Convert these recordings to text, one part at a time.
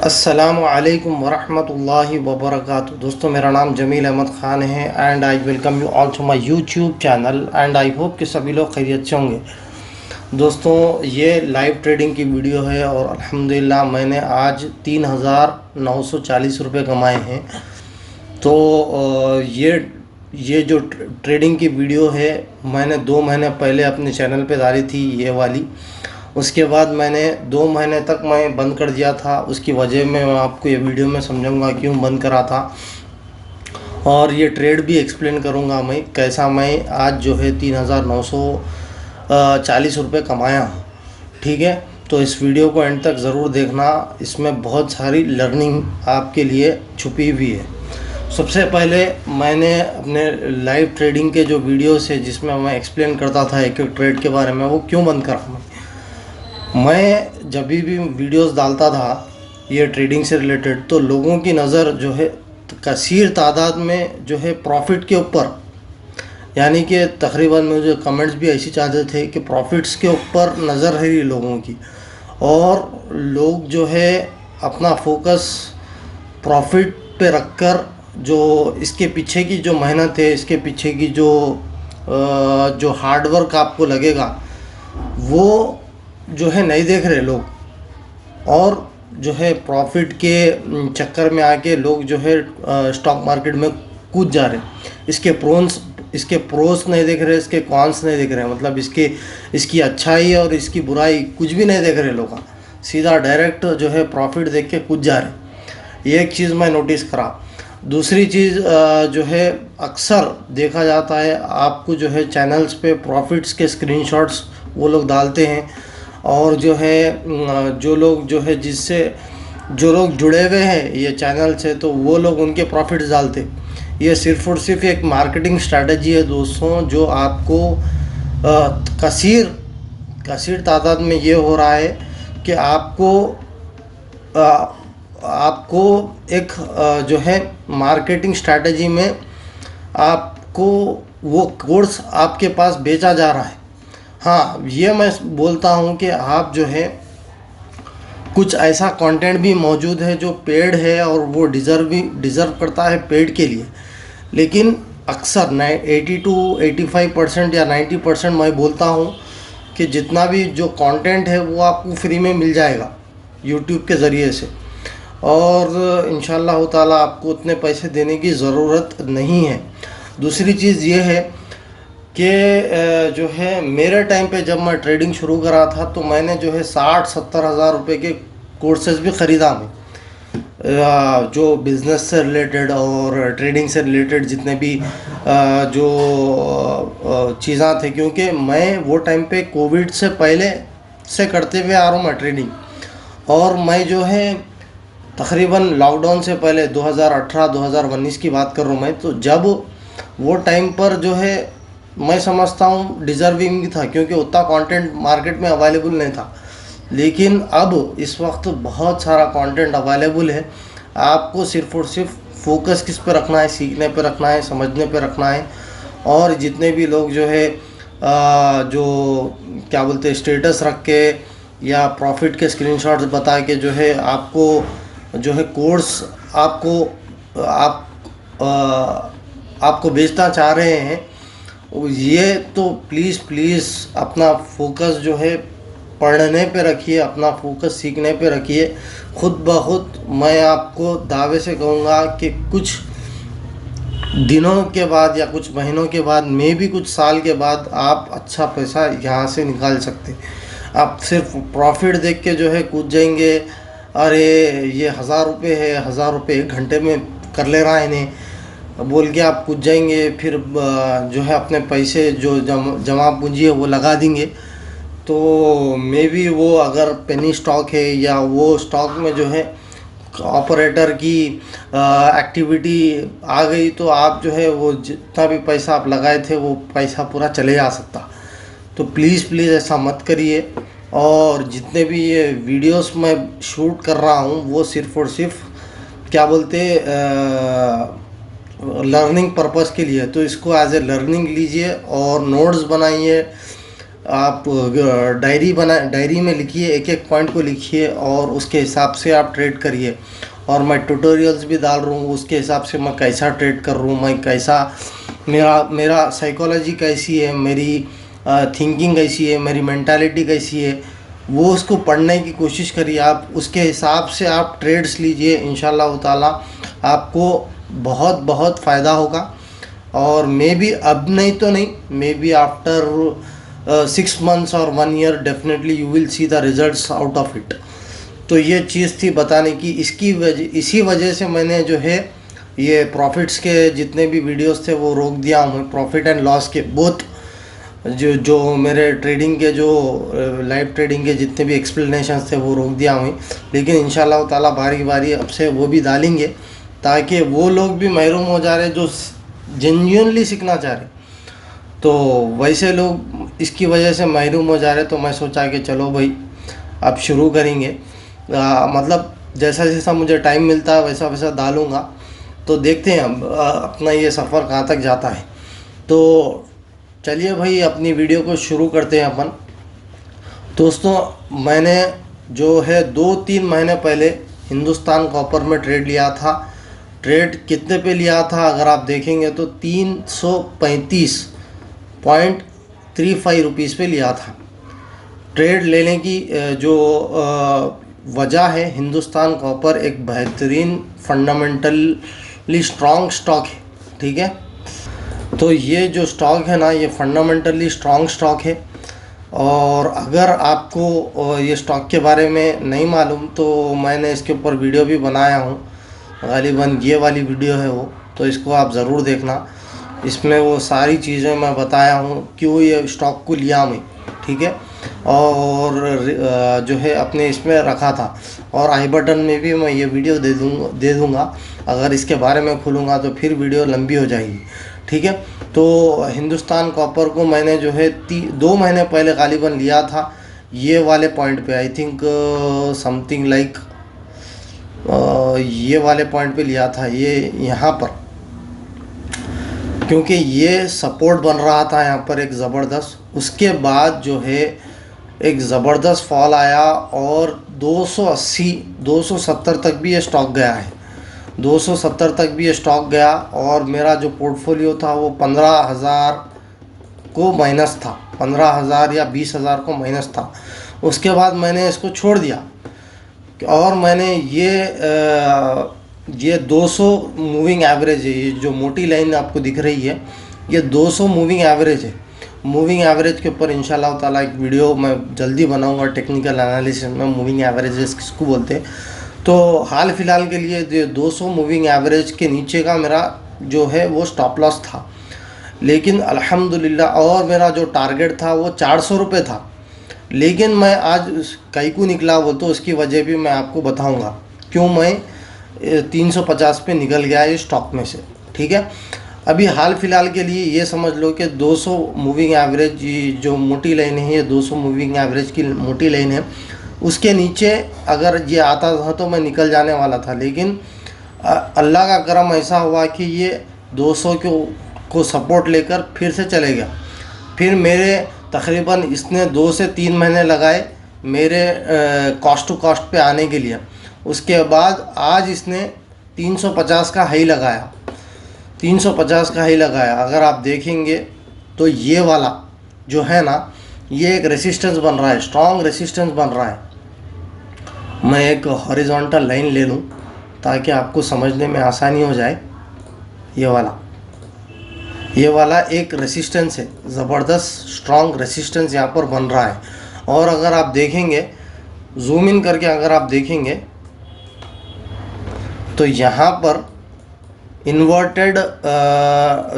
अस्सलामुअलैकुम वरहमतुल्लाहि वबरकातुहू। दोस्तों, मेरा नाम जमील अहमद ख़ान है and I welcome you all to my YouTube channel and I hope कि सभी लोग खैरियत से होंगे। दोस्तों, ये लाइव ट्रेडिंग की वीडियो है और अल्हम्दुलिल्लाह मैंने आज 3,940 रुपये कमाए हैं। तो ये जो ट्रेडिंग की वीडियो है मैंने 2 महीने पहले अपने चैनल पे डाली थी, ये वाली। उसके बाद मैंने 2 महीने तक मैं बंद कर दिया था। उसकी वजह मैं आपको ये वीडियो में समझाऊंगा क्यों बंद करा था, और ये ट्रेड भी एक्सप्लेन करूंगा मैं कैसा मैं आज जो है 3,940 रुपये कमाया हूँ। ठीक है, तो इस वीडियो को एंड तक ज़रूर देखना, इसमें बहुत सारी लर्निंग आपके लिए छुपी हुई है। सबसे पहले मैंने अपने लाइव ट्रेडिंग के जो वीडियोस है जिसमें मैं एक्सप्लेन करता था एक एक ट्रेड के बारे में, वो क्यों बंद करा। मैं जब भी वीडियोस डालता था ये ट्रेडिंग से रिलेटेड, तो लोगों की नज़र जो है कसीर तादाद में जो है प्रॉफिट के ऊपर, यानी कि तकरीबन मुझे कमेंट्स भी ऐसी चाहते थे कि प्रॉफिट्स के ऊपर नज़र है लोगों की, और लोग जो है अपना फोकस प्रॉफिट पे रखकर जो इसके पीछे की जो मेहनत है, इसके पीछे की जो हार्डवर्क आपको लगेगा वो जो है नहीं देख रहे लोग, और जो है प्रॉफिट के चक्कर में आके लोग जो है स्टॉक मार्केट में कूद जा रहे। इसके प्रोस नहीं देख रहे, इसके कॉन्स नहीं देख रहे, मतलब इसकी अच्छाई और इसकी बुराई कुछ भी नहीं देख रहे लोग, सीधा डायरेक्ट जो है प्रॉफिट देख के कूद जा रहे। ये एक चीज़ मैं नोटिस करा। दूसरी चीज़ जो है अक्सर देखा जाता है, आपको जो है चैनल्स पे प्रॉफिट्स के स्क्रीनशॉट्स वो लोग डालते हैं, और जो है जो लोग जुड़े हुए हैं ये चैनल से, तो वो लोग उनके प्रॉफिट्स डालते। ये सिर्फ़ और सिर्फ एक मार्केटिंग स्ट्रैटेजी है दोस्तों, जो आपको कसीर तादाद में ये हो रहा है कि आपको एक जो है मार्केटिंग स्ट्रैटेजी में आपको वो कोर्स आपके पास बेचा जा रहा है। हाँ, ये मैं बोलता हूँ कि आप जो है कुछ ऐसा कंटेंट भी मौजूद है जो पेड है और वो डिज़र्व करता है पेड के लिए, लेकिन अक्सर 80 to 85% या 90% मैं बोलता हूँ कि जितना भी जो कंटेंट है वो आपको फ्री में मिल जाएगा यूट्यूब के ज़रिए से, और इंशाल्लाह ताला आपको उतने पैसे देने की ज़रूरत नहीं है। दूसरी चीज़ ये है कि जो है मेरे टाइम पे जब मैं ट्रेडिंग शुरू करा था तो मैंने जो है 60-70 हज़ार रुपये के कोर्सेज भी ख़रीदा मैं, जो बिज़नेस से रिलेटेड और ट्रेडिंग से रिलेटेड जितने भी जो चीज़ें थे, क्योंकि मैं वो टाइम पे कोविड से पहले से करते हुए आ रहा हूँ मैं ट्रेडिंग, और मैं जो है तकरीबन लॉकडाउन से पहले 2018-2019 की बात कर रहा हूँ मैं, तो जब वो टाइम पर जो है मैं समझता हूँ डिज़र्विंग था, क्योंकि उतना कंटेंट मार्केट में अवेलेबल नहीं था। लेकिन अब इस वक्त बहुत सारा कंटेंट अवेलेबल है, आपको सिर्फ़ और सिर्फ फोकस किस पे रखना है, सीखने पे रखना है, समझने पे रखना है। और जितने भी लोग जो है जो क्या बोलते हैं स्टेटस रख के या प्रॉफिट के स्क्रीनशॉट्स बता के जो है आपको जो है कोर्स आपको बेचना चाह रहे हैं, ये तो प्लीज़ अपना फोकस जो है पढ़ने पे रखिए, अपना फोकस सीखने पे रखिए। खुद ब खुद मैं आपको दावे से कहूँगा कि कुछ दिनों के बाद या कुछ महीनों के बाद, में भी कुछ साल के बाद, आप अच्छा पैसा यहाँ से निकाल सकते। आप सिर्फ प्रॉफिट देख के जो है कूद जाएंगे, अरे ये 1000 रुपये है, 1000 रुपये 1 घंटे में कर ले रहा है इन्हें बोल के आप कूद जाएंगे, फिर जो है अपने पैसे जो जमा पूंजी है वो लगा देंगे। तो मे बी वो अगर पेनी स्टॉक है या वो स्टॉक में जो है ऑपरेटर की एक्टिविटी आ गई, तो आप जो है वो जितना भी पैसा आप लगाए थे वो पैसा पूरा चले जा सकता। तो प्लीज़ ऐसा मत करिए। और जितने भी ये वीडियोस मैं शूट कर रहा हूँ वो सिर्फ़ और सिर्फ क्या बोलते लर्निंग पर्पस के लिए, तो इसको एज ए लर्निंग लीजिए और नोट्स बनाइए, आप डायरी में लिखिए, एक एक पॉइंट को लिखिए और उसके हिसाब से आप ट्रेड करिए। और मैं ट्यूटोरियल्स भी डाल रहा हूँ, उसके हिसाब से मैं कैसा ट्रेड कर रहा हूँ, मैं कैसा, मेरा मेरा साइकोलॉजी कैसी है, मेरी थिंकिंग कैसी है, मेरी मेंटालिटी कैसी है, वो उसको पढ़ने की कोशिश करिए आप। उसके हिसाब से आप ट्रेड्स लीजिए, इंशाल्लाह ताला आपको बहुत बहुत फ़ायदा होगा। और मे बी अब नहीं तो नहीं, मे बी आफ्टर 6 months और 1 year definitely you will see the results out of it. तो ये चीज़ थी बताने की। इसी वजह से मैंने जो है ये प्रॉफिट्स के जितने भी वीडियोस थे वो रोक दिया हूँ। प्रॉफिट एंड लॉस के बोथ जो मेरे ट्रेडिंग के जो लाइव ट्रेडिंग के जितने भी एक्सप्लेनेशंस थे वो रोक दिया हूँ। लेकिन इंशाल्लाह ताला बारी बारी अब से वो भी डालेंगे, ताकि वो लोग भी महरूम हो जा रहे जो जेन्युइनली सीखना चाह रहे, तो वैसे लोग इसकी वजह से महरूम हो जा रहे। तो मैं सोचा कि चलो भाई अब शुरू करेंगे। मतलब जैसा जैसा मुझे टाइम मिलता है वैसा वैसा डालूँगा। तो देखते हैं अब अपना ये सफ़र कहाँ तक जाता है। तो चलिए भाई अपनी वीडियो को शुरू करते हैं अपन। दोस्तों, मैंने जो है 2-3 महीने पहले हिंदुस्तान कॉपर में ट्रेड लिया था। ट्रेड कितने पे लिया था अगर आप देखेंगे तो 335.35 रुपीज़ पे लिया था। ट्रेड लेने की जो वजह है, हिंदुस्तान कॉपर एक बेहतरीन फंडामेंटली स्ट्रॉन्ग स्टॉक है, ठीक है। तो ये जो स्टॉक है ना, ये फंडामेंटली स्ट्रॉन्ग स्टॉक है। और अगर आपको ये स्टॉक के बारे में नहीं मालूम तो मैंने इसके ऊपर वीडियो भी बनाया हूँ, गालिबन ये वाली वीडियो है वो, तो इसको आप ज़रूर देखना। इसमें वो सारी चीज़ें मैं बताया हूँ क्यों ये स्टॉक को लिया मैं, ठीक है। और जो है अपने इसमें रखा था। और आई बटन में भी मैं ये वीडियो दे दूँगा। अगर इसके बारे में खुलूँगा तो फिर वीडियो लंबी हो जाएगी, ठीक है। तो हिंदुस्तान कॉपर को मैंने जो है 2 महीने पहले गालिबन लिया था ये वाले पॉइंट पे। आई थिंक समथिंग लाइक ये वाले पॉइंट पे लिया था, ये यहाँ पर, क्योंकि ये सपोर्ट बन रहा था यहाँ पर एक ज़बरदस्त। उसके बाद जो है एक ज़बरदस्त फॉल आया और 280 270 तक भी ये स्टॉक गया है। 270 तक भी ये स्टॉक गया और मेरा जो पोर्टफोलियो था वो 15,000 को माइनस था, 15,000 या 20,000 को माइनस था। उसके बाद मैंने इसको छोड़ दिया और मैंने ये 200 मूविंग एवरेज है। ये जो मोटी लाइन आपको दिख रही है ये 200 मूविंग एवरेज है। मूविंग एवरेज के ऊपर इंशाल्लाह ताला एक वीडियो मैं जल्दी बनाऊंगा, टेक्निकल एनालिसिस में मूविंग एवरेजेस किसको बोलते हैं। तो हाल फिलहाल के लिए जो 200 मूविंग एवरेज के नीचे का मेरा जो है वो स्टॉप लॉस था। लेकिन अल्हम्दुलिल्लाह, और मेरा जो टारगेट था वो 400 रुपये था। लेकिन मैं आज कई को निकला वो, तो उसकी वजह भी मैं आपको बताऊंगा क्यों मैं 350 पे निकल गया ये स्टॉक में से, ठीक है। अभी हाल फिलहाल के लिए ये समझ लो कि 200 मूविंग एवरेज जो मोटी लाइन है, ये 200 मूविंग एवरेज की मोटी लाइन है। उसके नीचे अगर ये आता था तो मैं निकल जाने वाला था। लेकिन अल्लाह का करम ऐसा हुआ कि ये 200 को सपोर्ट लेकर फिर से चले गया। फिर मेरे तकरीबन इसने 2 से 3 महीने लगाए मेरे कॉस्ट टू कॉस्ट पे आने के लिए। उसके बाद आज इसने 350 का हाई लगाया, 350 का हाई लगाया। अगर आप देखेंगे तो ये वाला जो है ना, ये एक रेसिस्टेंस बन रहा है, स्ट्रॉन्ग रेसिस्टेंस बन रहा है। मैं एक हॉरिजॉन्टल लाइन ले लूँ ताकि आपको समझने में आसानी हो जाए। ये वाला एक रेसिस्टेंस है, ज़बरदस्त स्ट्रॉन्ग रेसिस्टेंस यहाँ पर बन रहा है। और अगर आप देखेंगे, जूम इन करके अगर आप देखेंगे तो यहाँ पर इन्वर्टेड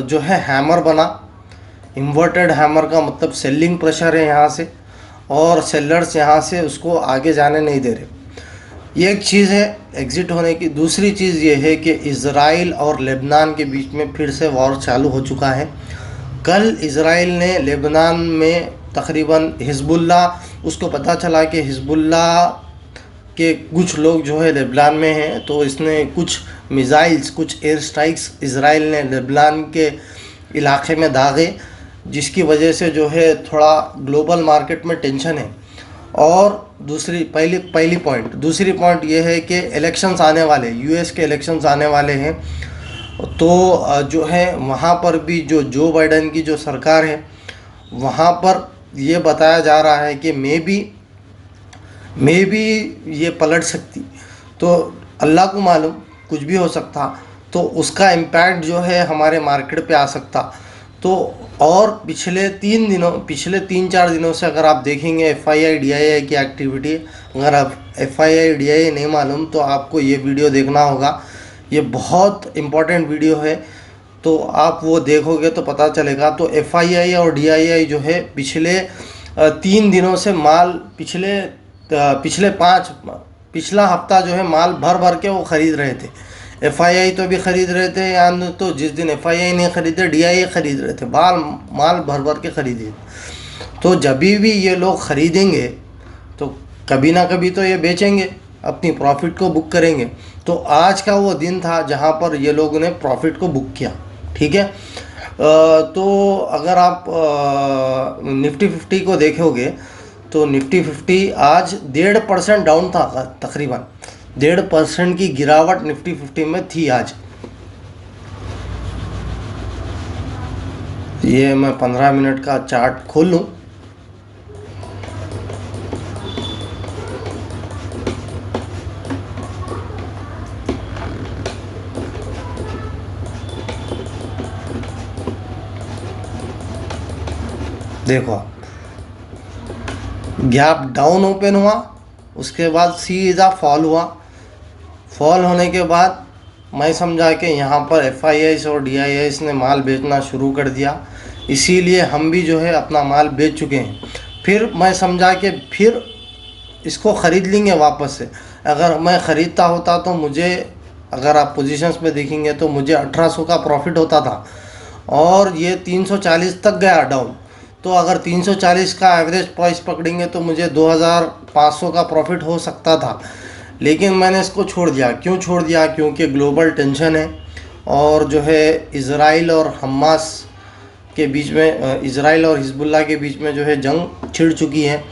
जो है हैमर बना। इन्वर्टेड हैमर का मतलब सेलिंग प्रेशर है यहाँ से, और सेलर्स यहाँ से उसको आगे जाने नहीं दे रहे। ये एक चीज़ है एग्ज़िट होने की। दूसरी चीज़ ये है कि इज़राइल और लेबनान के बीच में फिर से वॉर चालू हो चुका है। कल इज़राइल ने लेबनान में तकरीबन हिज़्बुल्लाह, उसको पता चला कि हिज़्बुल्लाह के कुछ लोग जो है लेबनान में हैं, तो इसने कुछ मिज़ाइल्स, कुछ एयर स्ट्राइक्स इज़राइल ने लेबनान के इलाके में दागे, जिसकी वजह से जो है थोड़ा ग्लोबल मार्केट में टेंशन है। और दूसरी पहली पहली पॉइंट दूसरी पॉइंट ये है कि इलेक्शंस आने वाले, यूएस के इलेक्शंस आने वाले हैं। तो जो है वहाँ पर भी जो जो बाइडन की जो सरकार है, वहाँ पर ये बताया जा रहा है कि मे भी ये पलट सकती। तो अल्लाह को मालूम, कुछ भी हो सकता। तो उसका इम्पैक्ट जो है हमारे मार्केट पे आ सकता। तो और पिछले 3-4 दिनों से अगर आप देखेंगे एफआईआई डीआईआई की एक्टिविटी, अगर आप एफआईआई डीआईआई नहीं मालूम तो आपको ये वीडियो देखना होगा। ये बहुत इम्पोर्टेंट वीडियो है, तो आप वो देखोगे तो पता चलेगा। तो एफआईआई और डीआईआई जो है पिछले 3 दिनों से पिछला हफ्ता जो है माल भर भर के वो ख़रीद रहे थे। एफआईआई तो भी ख़रीद रहे थे, या तो जिस दिन एफआईआई नहीं खरीदे डीआईआई ख़रीद रहे थे, माल भर भर के ख़रीदे। तो जब भी ये लोग ख़रीदेंगे तो कभी ना कभी तो ये बेचेंगे, अपनी प्रॉफिट को बुक करेंगे। तो आज का वो दिन था जहाँ पर ये लोगों ने प्रॉफिट को बुक किया। ठीक है। तो अगर आप निफ्टी 50 को देखोगे तो निफ्टी 50 आज 1.5% डाउन था, तकरीबन 1.5% की गिरावट निफ्टी 50 में थी आज। ये मैं 15 मिनट का चार्ट खोल लूँ। देखो, गैप डाउन ओपन हुआ, उसके बाद सीधा फॉल हुआ। फॉल होने के बाद मैं समझा कि यहाँ पर एफआईआईस और डीआईआईस ने माल बेचना शुरू कर दिया, इसीलिए हम भी जो है अपना माल बेच चुके हैं। फिर मैं समझा कि फिर इसको ख़रीद लेंगे वापस से। अगर मैं ख़रीदता होता तो मुझे, अगर आप पोजीशंस में देखेंगे तो मुझे 1800 का प्रॉफिट होता था, और ये 340 तक गया डाउन। तो अगर 340 का एवरेज प्राइस पकड़ेंगे तो मुझे 2500 का प्रॉफिट हो सकता था। लेकिन मैंने इसको छोड़ दिया। क्यों छोड़ दिया? क्योंकि ग्लोबल टेंशन है, और जो है इज़राइल और हमास के बीच में, इज़राइल और हिजबुल्लाह के बीच में जो है जंग छिड़ चुकी है।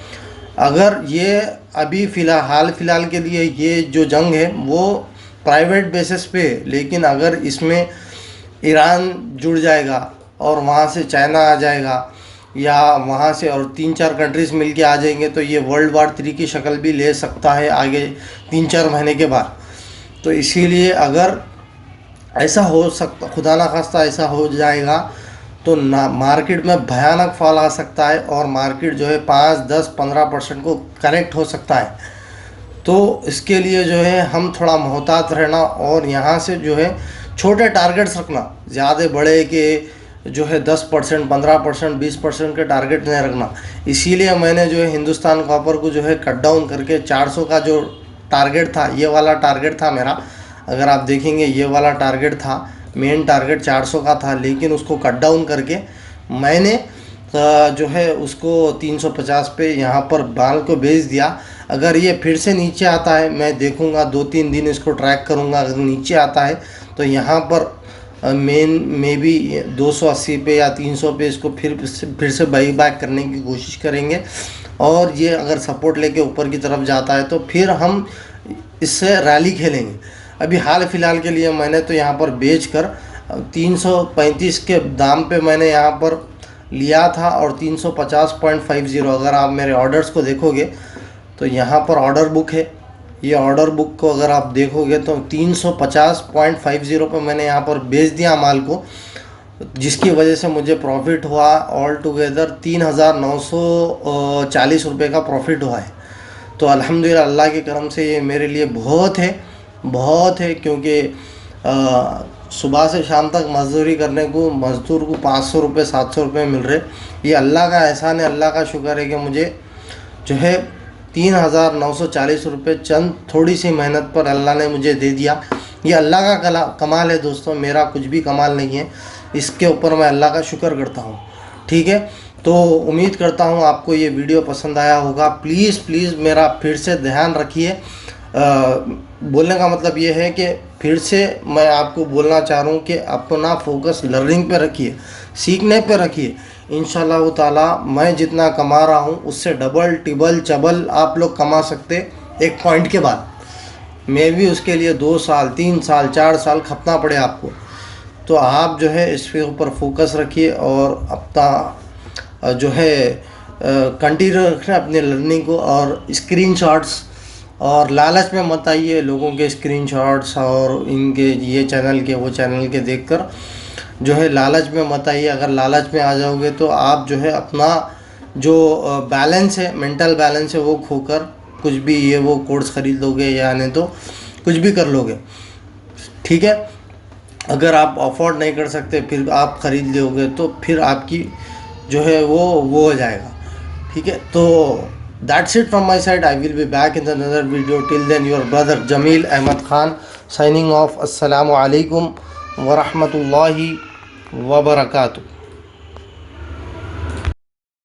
अगर ये अभी फ़िलहाल के लिए ये जो जंग है वो प्राइवेट बेसिस पे, लेकिन अगर इसमें ईरान जुड़ जाएगा और वहाँ से चाइना आ जाएगा, या वहाँ से और 3-4 कंट्रीज़ मिलके आ जाएंगे, तो ये वर्ल्ड वार 3 की शक्ल भी ले सकता है आगे 3-4 महीने के बाद। तो इसीलिए अगर ऐसा हो सकता, खुदा ना खास्ता ऐसा हो जाएगा, तो ना मार्केट में भयानक फॉल आ सकता है, और मार्केट जो है 5-10-15% को करेक्ट हो सकता है। तो इसके लिए जो है हम थोड़ा मोहतात रहना, और यहाँ से जो है छोटे टारगेट्स रखना, ज़्यादा बड़े के जो है 10%, 15%, 20% के टारगेट नहीं रखना। इसीलिए मैंने जो है हिंदुस्तान कॉपर को जो है कट डाउन करके 400 का जो टारगेट था, ये वाला टारगेट था मेरा। अगर आप देखेंगे ये वाला टारगेट था, मेन टारगेट 400 का था, लेकिन उसको कट डाउन करके मैंने जो है उसको 350 पे यहाँ पर माल को बेच दिया। अगर ये फिर से नीचे आता है, मैं देखूँगा 2-3 दिन इसको ट्रैक करूँगा। अगर नीचे आता है तो यहाँ पर में भी 280 पे या 300 पे इसको फिर से बाई बैक करने की कोशिश करेंगे, और ये अगर सपोर्ट लेके ऊपर की तरफ जाता है तो फिर हम इससे रैली खेलेंगे। अभी हाल फिलहाल के लिए मैंने तो यहाँ पर बेच कर 335 के दाम पे मैंने यहाँ पर लिया था, और 350.50, अगर आप मेरे ऑर्डर्स को देखोगे तो यहाँ पर ऑर्डर बुक है। ये ऑर्डर बुक को अगर आप देखोगे तो 350.50 पे मैंने यहाँ पर बेच दिया माल को, जिसकी वजह से मुझे प्रॉफिट हुआ ऑल टुगेदर 3,940 रुपये का प्रॉफिट हुआ है। तो अल्हम्दुलिल्लाह, अल्लाह के करम से ये मेरे लिए बहुत है, क्योंकि सुबह से शाम तक मजदूरी करने को मज़दूर को 500 रुपये 700 रुपये मिल रहे। ये अल्लाह का एहसान है, अल्लाह का शुक्र है कि मुझे जो है 3,940 रुपये चंद थोड़ी सी मेहनत पर अल्लाह ने मुझे दे दिया। ये अल्लाह का कमाल है दोस्तों, मेरा कुछ भी कमाल नहीं है। इसके ऊपर मैं अल्लाह का शुक्र करता हूँ। ठीक है, तो उम्मीद करता हूँ आपको ये वीडियो पसंद आया होगा। प्लीज़ मेरा फिर से ध्यान रखिए। बोलने का मतलब ये है कि फिर से मैं आपको बोलना चाह रहा हूँ कि अपना फोकस लर्निंग पे रखिए, सीखने पे रखिए। इंशाल्लाह ताला मैं जितना कमा रहा हूँ उससे डबल टिबल चबल आप लोग कमा सकते एक पॉइंट के बाद। मैं भी उसके लिए 2 साल 3 साल 4 साल खपना पड़े आपको। तो आप जो है इसके ऊपर फोकस रखिए और अपना जो है कंटिन्यू रखें अपने लर्निंग को। और स्क्रीनशॉट्स और लालच में मत आइए लोगों के स्क्रीनशॉट्स और इनके ये चैनल के वो चैनल के देखकर जो है लालच में मत आइए। अगर लालच में आ जाओगे तो आप जो है अपना जो बैलेंस है, मेंटल बैलेंस है, वो खोकर कुछ भी ये वो कोर्स ख़रीद लोगे या नहीं तो कुछ भी कर लोगे। ठीक है, अगर आप अफोर्ड नहीं कर सकते फिर आप ख़रीद लोगे तो फिर आपकी जो है वो हो जाएगा। ठीक है, तो that's it from my side. I will be back in another video. Till then your brother Jamil Ahmed Khan signing off. अस्सलामु अलैकुम व रहमतुल्लाहि व बरकातुहू।